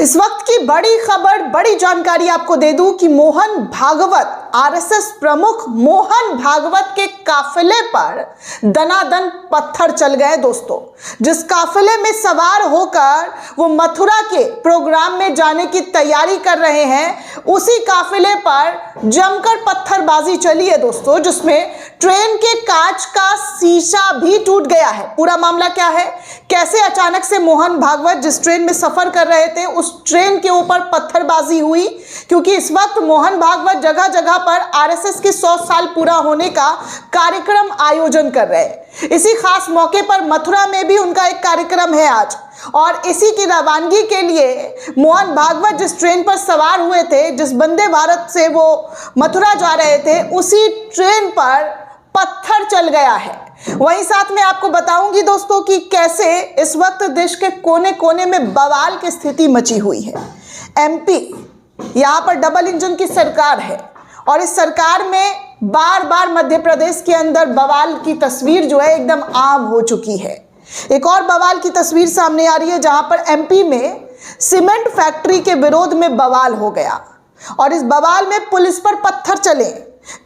इस वक्त की बड़ी खबर, बड़ी जानकारी आपको दे दूं कि मोहन भागवत, आरएसएस प्रमुख मोहन भागवत के काफिले पर दनादन पत्थर चल गए दोस्तों। जिस काफिले में सवार होकर वो मथुरा के प्रोग्राम में जाने की तैयारी कर रहे हैं, उसी काफिले पर जमकर पत्थरबाजी चली है दोस्तों, जिसमें ट्रेन के कांच का शीशा भी टूट गया है। पूरा मामला क्या है, कैसे अचानक से मोहन भागवत जिस ट्रेन में सफर कर रहे थे उस ट्रेन के ऊपर पत्थरबाजी हुई, क्योंकि इस वक्त मोहन भागवत जगह जगह पर आरएसएस के 100 साल पूरा होने का कार्यक्रम आयोजन कर रहे हैं। इसी खास मौके पर मथुरा में भी उनका एक कार्यक्रम है आज, और इसी की रवानगी के लिए मोहन भागवत जिस ट्रेन पर सवार हुए थे, जिस वंदे भारत से वो मथुरा जा रहे थे, उसी ट्रेन पर पत्थर चल गया है। वहीं साथ में आपको बताऊंगी दोस्तों कि कैसे इस वक्त देश के कोने कोने में बवाल की स्थिति मची हुई है। एमपी, यहाँ पर डबल इंजन की सरकार है, और इस सरकार में बार बार मध्य प्रदेश के अंदर बवाल की तस्वीर जो है एकदम आम हो चुकी है। एक और बवाल की तस्वीर सामने आ रही है, जहां पर एमपी में सीमेंट फैक्ट्री के विरोध में बवाल हो गया, और इस बवाल में पुलिस पर पत्थर चले,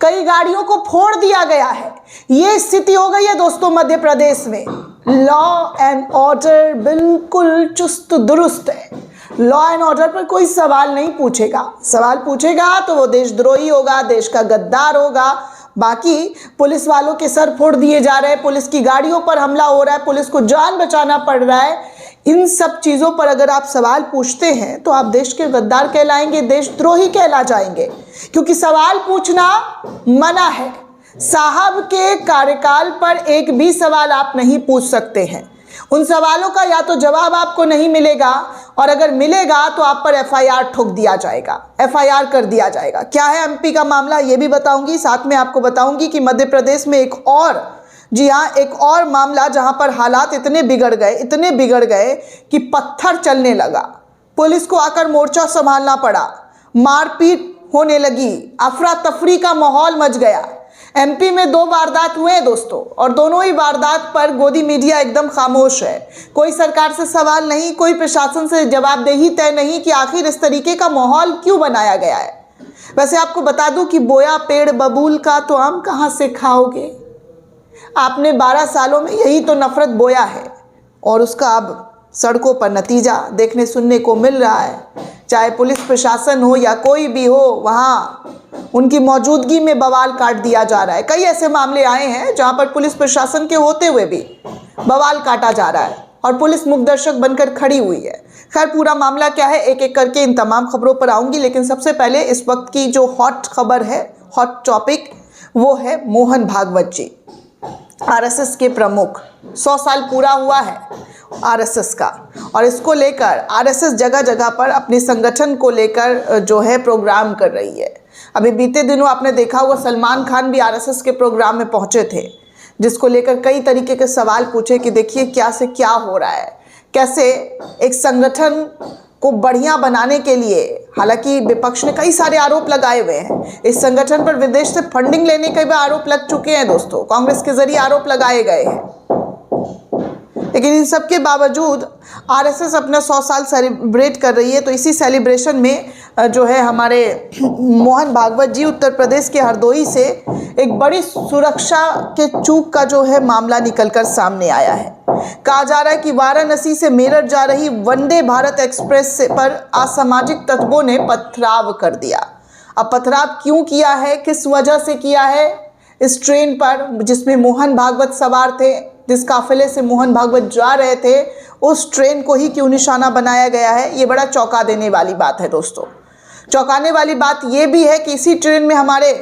कई गाड़ियों को फोड़ दिया गया है। ये स्थिति हो गई है दोस्तों मध्य प्रदेश में। लॉ एंड ऑर्डर बिल्कुल चुस्त दुरुस्त है। लॉ एंड ऑर्डर पर कोई सवाल नहीं पूछेगा, सवाल पूछेगा तो वो देशद्रोही होगा, देश का गद्दार होगा। बाकी पुलिस वालों के सर फोड़ दिए जा रहे हैं, पुलिस की गाड़ियों पर हमला हो रहा है, पुलिस को जान बचाना पड़ रहा है। इन सब चीज़ों पर अगर आप सवाल पूछते हैं तो आप देश के गद्दार कहलाएंगे, देशद्रोही कहला जाएंगे, क्योंकि सवाल पूछना मना है। साहब के कार्यकाल पर एक भी सवाल आप नहीं पूछ सकते हैं। उन सवालों का या तो जवाब आपको नहीं मिलेगा, और अगर मिलेगा तो आप पर एफआईआर ठोक दिया जाएगा, एफआईआर कर दिया जाएगा। क्या है एमपी का मामला ये भी बताऊंगी, साथ में आपको बताऊंगी कि मध्य प्रदेश में एक और, जी हाँ, एक और मामला जहां पर हालात इतने बिगड़ गए कि पत्थर चलने लगा, पुलिस को आकर मोर्चा संभालना पड़ा, मारपीट होने लगी, अफरा तफरी का माहौल मच गया। एमपी में 2 वारदात हुए हैं दोस्तों, और दोनों ही वारदात पर गोदी मीडिया एकदम खामोश है। कोई सरकार से सवाल नहीं, कोई प्रशासन से जवाबदेही तय नहीं कि आखिर इस तरीके का माहौल क्यों बनाया गया है। वैसे आपको बता दूं कि बोया पेड़ बबूल का तो आम कहाँ से खाओगे। आपने 12 सालों में यही तो नफरत बोया है, और उसका अब सड़कों पर नतीजा देखने सुनने को मिल रहा है। चाहे पुलिस प्रशासन हो या कोई भी हो, वहाँ उनकी मौजूदगी में बवाल काट दिया जा रहा है। कई ऐसे मामले आए हैं जहाँ पर पुलिस प्रशासन के होते हुए भी बवाल काटा जा रहा है, और पुलिस मुखदर्शक बनकर खड़ी हुई है। खैर, पूरा मामला क्या है एक एक करके इन तमाम खबरों पर आऊँगी, लेकिन सबसे पहले इस वक्त की जो हॉट खबर है, हॉट टॉपिक, वो है मोहन भागवत जी, आरएसएस के प्रमुख। 100 साल पूरा हुआ है आरएसएस का, और इसको लेकर आरएसएस जगह जगह पर अपने संगठन को लेकर जो है प्रोग्राम कर रही है। अभी बीते दिनों आपने देखा होगा सलमान खान भी आरएसएस के प्रोग्राम में पहुंचे थे, जिसको लेकर कई तरीके के सवाल पूछे कि देखिए क्या से क्या हो रहा है, कैसे एक संगठन को बढ़िया बनाने के लिए, हालांकि विपक्ष ने कई सारे आरोप लगाए हुए हैं। इस संगठन पर विदेश से फंडिंग लेने के भी आरोप लग चुके हैं दोस्तों, कांग्रेस के जरिए आरोप लगाए गए हैं। लेकिन इन सब के बावजूद आरएसएस अपना 100 साल सेलिब्रेट कर रही है। तो इसी सेलिब्रेशन में जो है हमारे मोहन भागवत जी उत्तर प्रदेश के हरदोई से एक बड़ी सुरक्षा के चूक का जो है मामला निकलकर सामने आया है। कहा जा रहा है कि वाराणसी से मेरठ जा रही वंदे भारत एक्सप्रेस पर असामाजिक तत्वों ने पथराव कर दिया। अब पथराव क्यों किया है, किस वजह से किया है, इस ट्रेन पर जिसमें मोहन भागवत सवार थे, जिस काफिले से मोहन भागवत जा रहे थे, उस ट्रेन को ही क्यों निशाना बनाया गया है, ये बड़ा चौंका देने वाली बात है दोस्तों। चौंकाने वाली बात ये भी है कि इसी ट्रेन में हमारे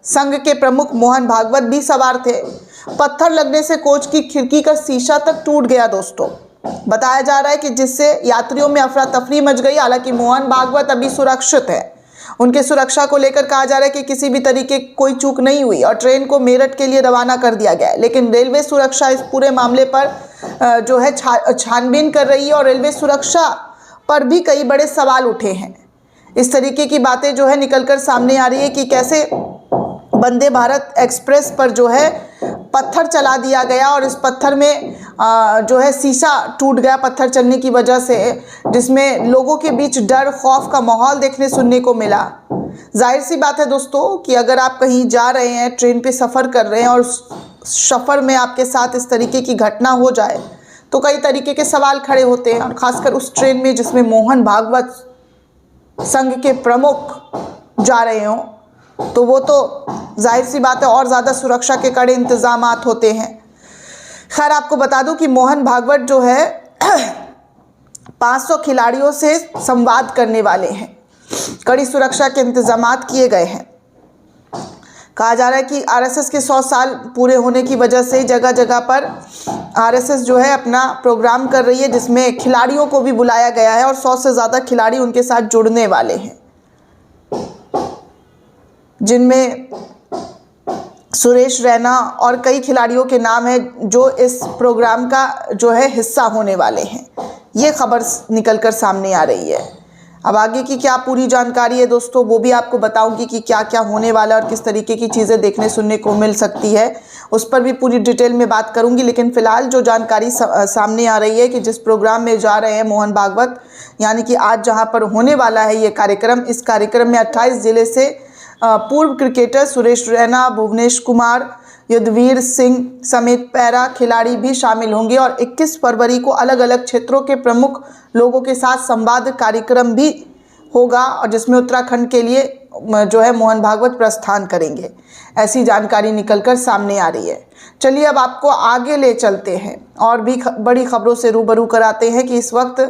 संघ के प्रमुख मोहन भागवत भी सवार थे। पत्थर लगने से कोच की खिड़की का शीशा तक टूट गया दोस्तों। बताया जा रहा है कि जिससे यात्रियों में अफरा तफरी मच गई। हालांकि मोहन भागवत अभी सुरक्षित है, उनके सुरक्षा को लेकर कहा जा रहा है कि किसी भी तरीके की कोई चूक नहीं हुई, और ट्रेन को मेरठ के लिए रवाना कर दिया गया है। लेकिन रेलवे सुरक्षा इस पूरे मामले पर जो है छानबीन कर रही है, और रेलवे सुरक्षा पर भी कई बड़े सवाल उठे हैं। इस तरीके की बातें जो है निकलकर सामने आ रही है कि कैसे वंदे भारत एक्सप्रेस पर जो है पत्थर चला दिया गया और इस पत्थर में जो है शीशा टूट गया पत्थर चलने की वजह से, जिसमें लोगों के बीच डर खौफ का माहौल देखने सुनने को मिला। जाहिर सी बात है दोस्तों कि अगर आप कहीं जा रहे हैं, ट्रेन पे सफ़र कर रहे हैं और सफ़र में आपके साथ इस तरीके की घटना हो जाए तो कई तरीके के सवाल खड़े होते हैं, और ख़ासकर उस ट्रेन में जिसमें मोहन भागवत संघ के प्रमुख जा रहे हों तो वो तो जाहिर सी बात है और ज़्यादा सुरक्षा के कड़े इंतजामात होते हैं। खैर, आपको बता दूं कि मोहन भागवत जो है 500 खिलाड़ियों से संवाद करने वाले हैं। कड़ी सुरक्षा के इंतजामात किए गए हैं। कहा जा रहा है कि आरएसएस के 100 साल पूरे होने की वजह से जगह जगह पर आरएसएस जो है अपना प्रोग्राम कर रही है, जिसमें खिलाड़ियों को भी बुलाया गया है और 100 से ज़्यादा खिलाड़ी उनके साथ जुड़ने वाले हैं, जिनमें सुरेश रैना और कई खिलाड़ियों के नाम है जो इस प्रोग्राम का जो है हिस्सा होने वाले हैं। ये खबर निकलकर सामने आ रही है। अब आगे की क्या पूरी जानकारी है दोस्तों, वो भी आपको बताऊंगी कि क्या क्या होने वाला है और किस तरीके की चीज़ें देखने सुनने को मिल सकती है, उस पर भी पूरी डिटेल में बात करूंगी। लेकिन फ़िलहाल जो जानकारी सामने आ रही है कि जिस प्रोग्राम में जा रहे हैं मोहन भागवत, यानी कि आज जहां पर होने वाला है ये कार्यक्रम, इस कार्यक्रम में 28 ज़िले से पूर्व क्रिकेटर सुरेश रैना, भुवनेश कुमार, युद्धवीर सिंह समेत पैरा खिलाड़ी भी शामिल होंगे और 21 फरवरी को अलग अलग क्षेत्रों के प्रमुख लोगों के साथ संवाद कार्यक्रम भी होगा, और जिसमें उत्तराखंड के लिए जो है मोहन भागवत प्रस्थान करेंगे। ऐसी जानकारी निकलकर सामने आ रही है। चलिए अब आपको आगे ले चलते हैं और भी बड़ी खबरों से रूबरू कराते हैं कि इस वक्त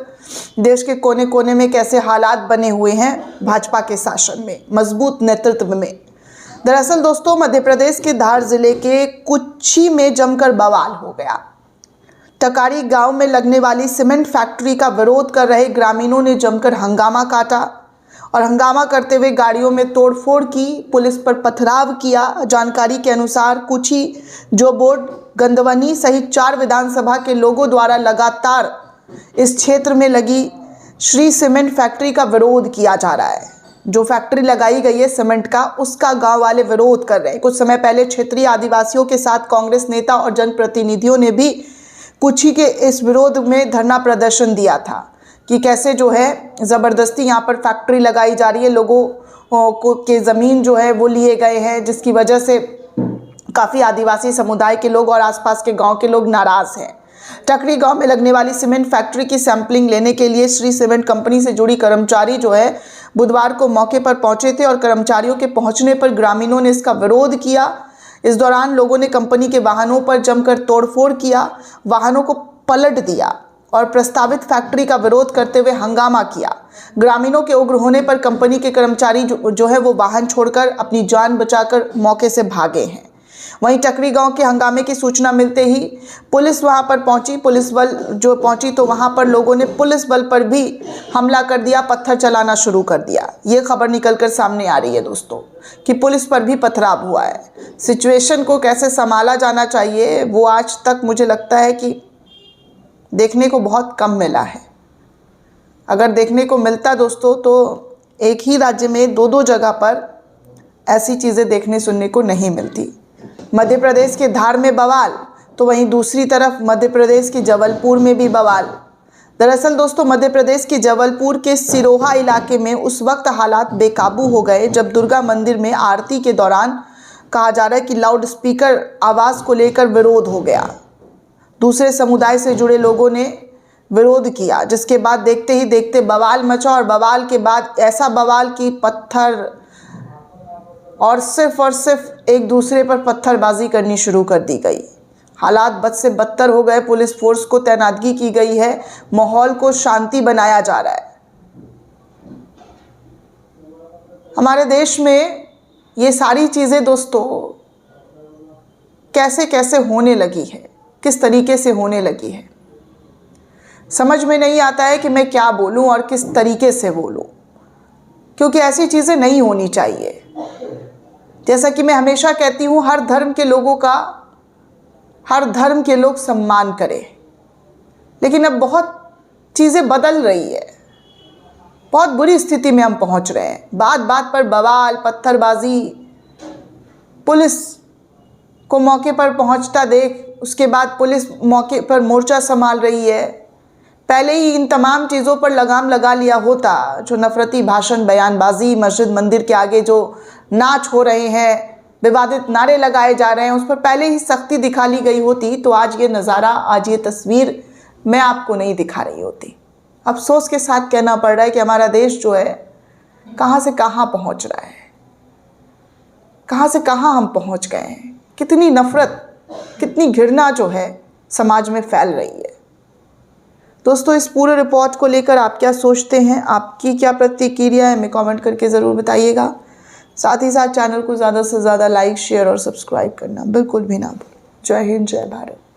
देश के कोने कोने में कैसे हालात बने हुए हैं भाजपा के शासन में, मजबूत नेतृत्व में। दरअसल दोस्तों, मध्य प्रदेश के धार जिले के कुच्ची में जमकर बवाल हो गया। टकारी गांव में लगने वाली सीमेंट फैक्ट्री का विरोध कर रहे ग्रामीणों ने जमकर हंगामा काटा और हंगामा करते हुए गाड़ियों में तोड़फोड़ की, पुलिस पर पथराव किया। जानकारी के अनुसार कुची, जोबोट, गंदवनी सहित 4 विधानसभा के लोगों द्वारा लगातार इस क्षेत्र में लगी श्री सीमेंट फैक्ट्री का विरोध किया जा रहा है। जो फैक्ट्री लगाई गई है सीमेंट का, उसका गांव वाले विरोध कर रहे हैं। कुछ समय पहले क्षेत्रीय आदिवासियों के साथ कांग्रेस नेता और जनप्रतिनिधियों ने भी कुची के इस विरोध में धरना प्रदर्शन दिया था कि कैसे जो है ज़बरदस्ती यहाँ पर फैक्ट्री लगाई जा रही है, लोगों के ज़मीन जो है वो लिए गए हैं, जिसकी वजह से काफ़ी आदिवासी समुदाय के लोग और आसपास के गांव के लोग नाराज़ हैं। टकरी गांव में लगने वाली सीमेंट फैक्ट्री की सैंपलिंग लेने के लिए श्री सीमेंट कंपनी से जुड़ी कर्मचारी जो है बुधवार को मौके पर पहुंचे थे और कर्मचारियों के पहुंचने पर ग्रामीणों ने इसका विरोध किया। इस दौरान लोगों ने कंपनी के वाहनों पर जमकर तोड़फोड़ किया, वाहनों को पलट दिया और प्रस्तावित फैक्ट्री का विरोध करते हुए हंगामा किया। ग्रामीणों के उग्र होने पर कंपनी के कर्मचारी जो है वो वाहन छोड़कर अपनी जान बचाकर मौके से भागे हैं। वहीं टकरी गांव के हंगामे की सूचना मिलते ही पुलिस वहां पर पहुंची। पुलिस बल जो पहुंची तो वहां पर लोगों ने पुलिस बल पर भी हमला कर दिया, पत्थर चलाना शुरू कर दिया। ये खबर निकलकर सामने आ रही है दोस्तों कि पुलिस पर भी पथराव हुआ है। सिचुएशन को कैसे संभाला जाना चाहिए वो आज तक मुझे लगता है कि देखने को बहुत कम मिला है। अगर देखने को मिलता दोस्तों तो एक ही राज्य में 2-2 जगह पर ऐसी चीज़ें देखने सुनने को नहीं मिलती। मध्य प्रदेश के धार में बवाल तो वहीं दूसरी तरफ मध्य प्रदेश के जबलपुर में भी बवाल। दरअसल दोस्तों, मध्य प्रदेश के जबलपुर के सिरोहा इलाके में उस वक्त हालात बेकाबू हो गए जब दुर्गा मंदिर में आरती के दौरान कहा जा रहा है कि लाउड स्पीकर आवाज़ को लेकर विरोध हो गया। दूसरे समुदाय से जुड़े लोगों ने विरोध किया, जिसके बाद देखते ही देखते बवाल मचा और बवाल के बाद ऐसा बवाल कि पत्थर और सिर्फ एक दूसरे पर पत्थरबाजी करनी शुरू कर दी गई। हालात बद से बदतर हो गए। पुलिस फोर्स को तैनातगी की गई है, माहौल को शांति बनाया जा रहा है। हमारे देश में ये सारी चीज़ें दोस्तों कैसे कैसे होने लगी है, किस तरीके से होने लगी है, समझ में नहीं आता है कि मैं क्या बोलूं और किस तरीके से बोलूं, क्योंकि ऐसी चीज़ें नहीं होनी चाहिए। जैसा कि मैं हमेशा कहती हूँ, हर धर्म के लोगों का हर धर्म के लोग सम्मान करें, लेकिन अब बहुत चीज़ें बदल रही है, बहुत बुरी स्थिति में हम पहुँच रहे हैं। बात बात पर बवाल, पत्थरबाजी, पुलिस को मौके पर पहुंचता देख उसके बाद पुलिस मौके पर मोर्चा संभाल रही है। पहले ही इन तमाम चीज़ों पर लगाम लगा लिया होता, जो नफरती भाषण, बयानबाजी, मस्जिद मंदिर के आगे जो नाच हो रहे हैं, विवादित नारे लगाए जा रहे हैं, उस पर पहले ही सख्ती दिखा ली गई होती तो आज ये नज़ारा, आज ये तस्वीर मैं आपको नहीं दिखा रही होती। अफसोस के साथ कहना पड़ रहा है कि हमारा देश जो है कहाँ से कहाँ पहुँच रहा है, कहाँ से कहाँ हम पहुँच गए हैं। कितनी नफ़रत, कितनी घृणा जो है समाज में फैल रही है। दोस्तों, इस पूरे रिपोर्ट को लेकर आप क्या सोचते हैं, आपकी क्या प्रतिक्रिया है, हमें कमेंट करके ज़रूर बताइएगा। साथ ही साथ चैनल को ज़्यादा से ज़्यादा लाइक, शेयर और सब्सक्राइब करना बिल्कुल भी ना भूलें। जय हिंद, जय भारत।